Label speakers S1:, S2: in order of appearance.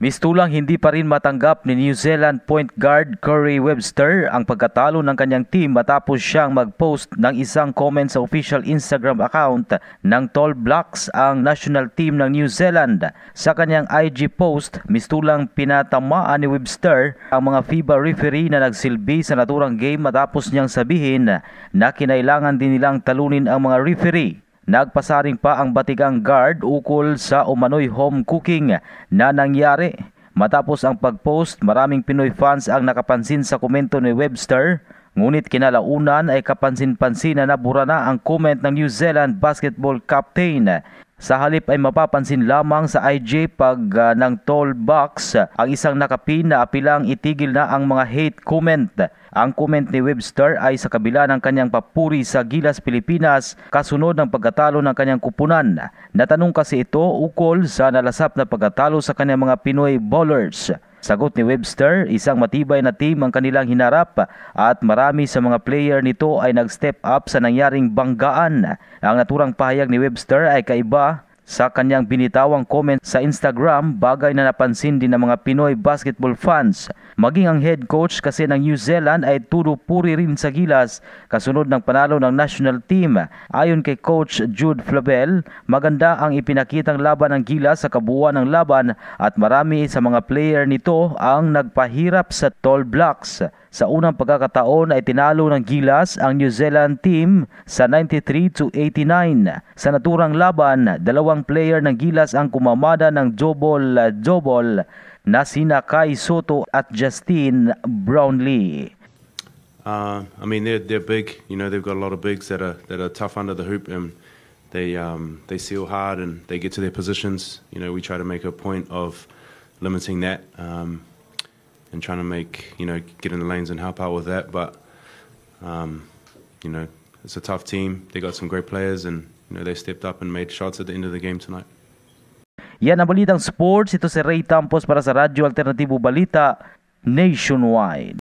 S1: Mistulang hindi pa rin matanggap ni New Zealand point guard Corey Webster ang pagkatalo ng kanyang team matapos siyang mag-post ng isang comment sa official Instagram account ng Tall Blacks, ang national team ng New Zealand. Sa kanyang IG post, mistulang pinatamaan ni Webster ang mga FIBA referee na nagsilbi sa naturang game matapos niyang sabihin na kinailangan din nilang talunin ang mga referee. Nagpasaring pa ang batigang guard ukol sa umano'y home cooking na nangyari. Matapos ang pag-post, maraming Pinoy fans ang nakapansin sa komento ni Webster. Ngunit kinalaunan ay kapansin-pansin na nabura na ang comment ng New Zealand basketball captain. Sa halip ay mapapansin lamang sa IG ng Tall Blacks ang isang nakapin na apilang itigil na ang mga hate comment. Ang comment ni Webster ay sa kabila ng kanyang papuri sa Gilas, Pilipinas kasunod ng pagkatalo ng kanyang kupunan. Natanong kasi ito ukol sa nalasap na pagkatalo sa kanyang mga Pinoy bowlers. Sagot ni Webster, isang matibay na team ang kanilang hinarap at marami sa mga player nito ay nag-step up sa nangyaring banggaan. Ang naturang pahayag ni Webster ay kaiba sa kanyang binitawang comment sa Instagram, bagay na napansin din ng mga Pinoy basketball fans. Maging ang head coach kasi ng New Zealand ay turo-puri rin sa Gilas kasunod ng panalo ng national team. Ayon kay Coach Jude Flavel, maganda ang ipinakitang laban ng Gilas sa kabuuan ng laban at marami sa mga player nito ang nagpahirap sa Tall Blacks. Sa unang pagkakataon ay tinalo ng Gilas ang New Zealand team sa 93-89. Sa naturang laban, dalawang player ng Gilas ang kumamada ng double-double na sina Kai Soto at Justin Brownlee.
S2: I mean, they're big. You know, they've got a lot of bigs that are tough under the hoop, and they seal hard and they get to their positions. You know, we try to make a point of limiting that. And trying to get in the lanes and help out with that. But, it's a tough team. They got some great players and, they stepped up and made shots at the end of the game tonight.
S1: Yan ang Balitang Sports. Ito si Ray Tampos para sa Radyo Alternatibo Balita Nationwide.